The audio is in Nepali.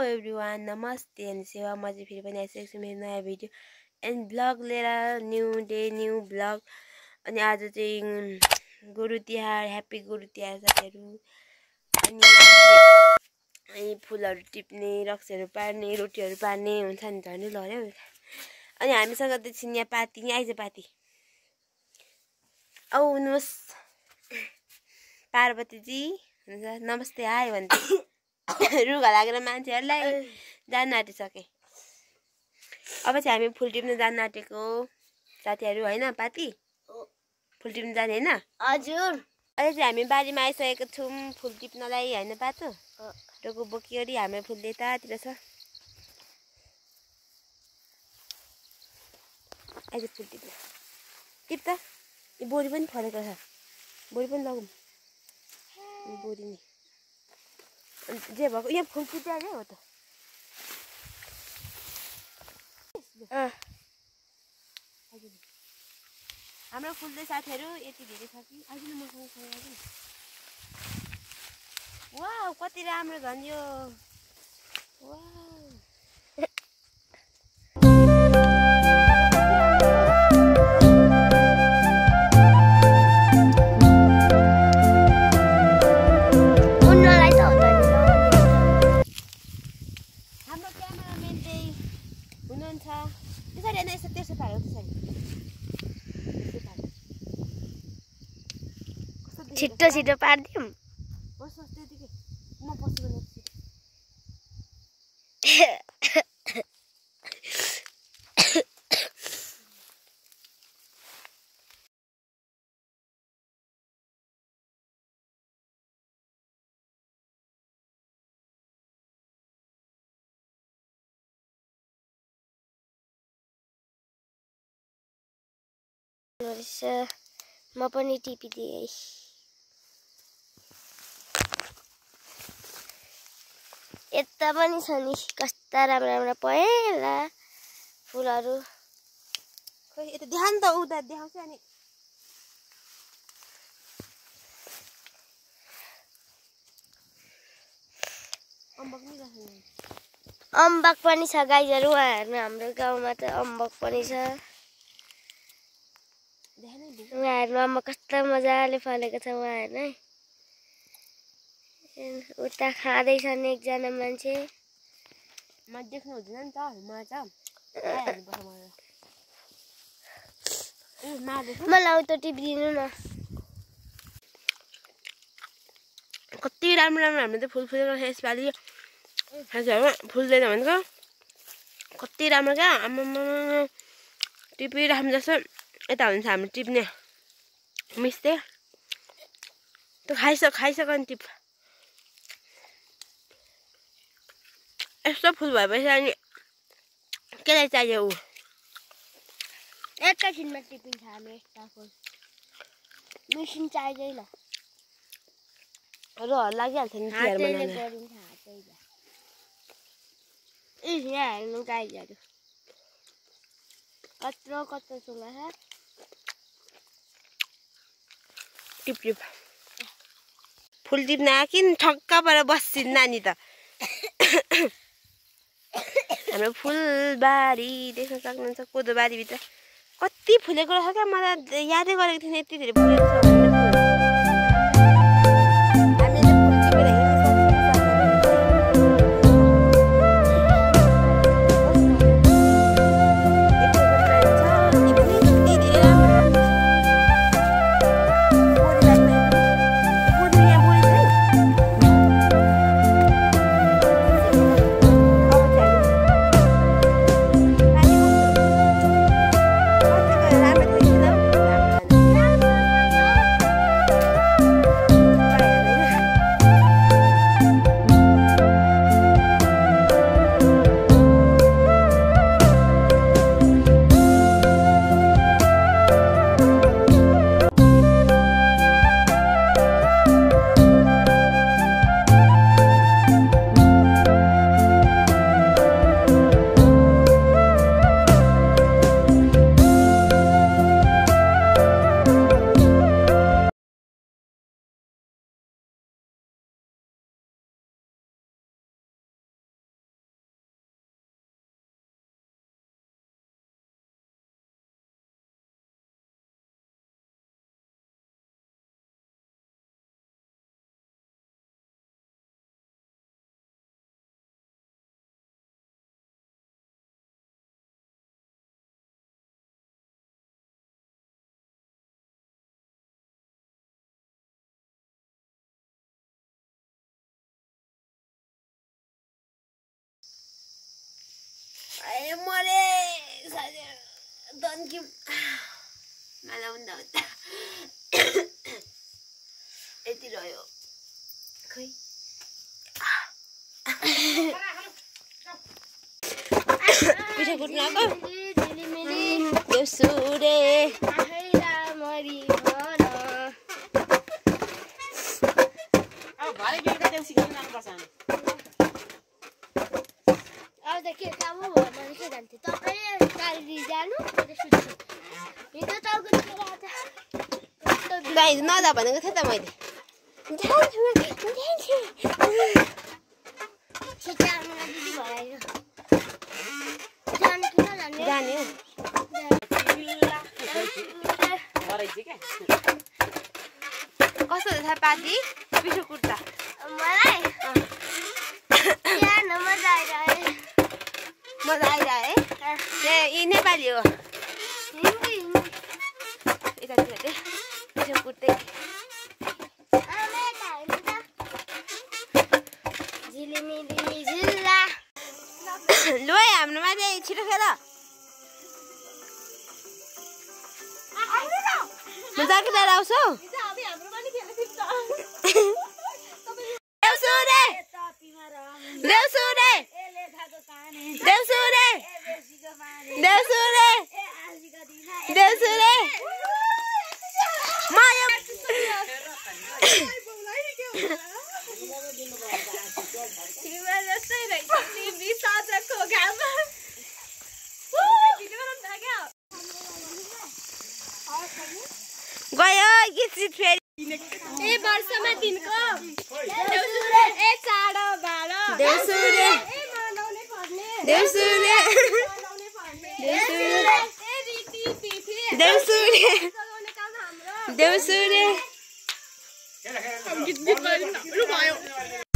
एभ्रिवान, नमस्ते अनि सेवा। म चाहिँ फेरि पनि आइसकेको छु मेरो नयाँ भिडियो एन्ड ब्लग लिएर। New day new blog. अनि आज चाहिँ गुरु तिहार, ह्याप्पी गुरु तिहार साथीहरू। अनि फुलहरू टिप्ने, रक्सीहरू पार्ने, रोटीहरू पार्ने हुन्छ नि, झन् लड्यो। अनि हामीसँग त छिन् यहाँ पाती, यहाँ आइज पाती, आउनुहोस् पार्वतीजी हुन्छ। नमस्ते हाय भन्छ। रुगा लागेर मान्छेहरूलाई जान आँटिसके। अब चाहिँ हामी फुल टिप्न जान आँटेको साथीहरू, होइन पाती? फुल टिप्न जाने होइन? हजुर। अहिले चाहिँ हामी बारीमा आइसकेको छौँ फुल टिप्नलाई, होइन पातो? डोको बोकिवरी हाम्रो फुल यतातिर छ। अहिले फुल टिप्न टिप त। यो बोरी पनि फलेको छ, बोरी पनि लगौँ। बोरी नि जे भएको यहाँ फुल टिपिहाल्यो हो त। हाम्रो फुल चाहिँ साथीहरू यति धेरै छ कि आइदिनु मसँग आइदिनु। वाउ कति राम्रो झन् यो। वाउ छिट्टो छिट्टो पार्दियौँ। म पनि टिपिदिएँ। यता पनि छ नि कस्ता राम्रा राम्रा पहेँला फुलहरू। खोइ यता ध्यान त उता देखाउँछ अनि अम्बक पनि छ गाईहरू। उहाँहरू हाम्रो गाउँमा त अम्बक पनि छ। उहाँहरू अम्बक कस्तो मजाले फलेको छ। उहाँहरू है उता खाँदैछन् एकजना मान्छे। म देख्नु हुँदैन नि त, मलाई उता टिपिदिनु न। कति राम्रो राम्रो हाम्रो त फुल फुलेको छ यसपालि साथीहरू। फुल्दैन भनेको कति राम्रो क्या। आम्मामा टिपिराख्नु जस्तो यता हुन्छ हाम्रो टिप्ने मिस्ते। त्यो खाइसक्यो नि टिप। यस्तो फुल भएपछि अनि केलाई चाहियो ऊ एकैछिनमा टिपिन्छ हामी यस्ता फुल। मेसिन चाहिँदैन। रहर लागिहाल्छ नि तिहारमा हातैले गरिन्छ। हातैले यहाँ हेर्नु गाईहरू कत्रो कत्रो चुला छ। टिप टिप फुल टिप्न किन ठक्क परेर बस्छिन् नानी त। हाम्रो फुलबारी देख्न सक्नुहुन्छ, कोदो बारीभित्र कति फुलेको रहेछ क्या। मलाई यादै गरेको थिएन यति धेरै फुलेको छ भनेर। आयो मरे दन्किम मलाई हुँदा हुँदा यति रह्यो खै पिठो कुट्न आएको देउसुरे नजा भनेको थिएँ त मैले जाने कस्तो छ पाती पिठो कुट्दा मलाई मजा आइरह्यो है यी नेपाली हो यतातिर चाहिँ पिठो कुट्दै लु है हाम्रोमा चाहिँ छिटो खेल म जागिर आउँछु देउसुरे देउसुरे देउसुरे देउसुरे देउसुरे म यो गयो गीत सिट फेरि ए वर्षमा दिनको देउसुरे ए चाडो बालो देउसुरे ए मनाउने पर्ने देउसुरे देउसुरे ए रीति तिथि देउसुरे सगाउने काम हाम्रो देउसुरे गीत भयो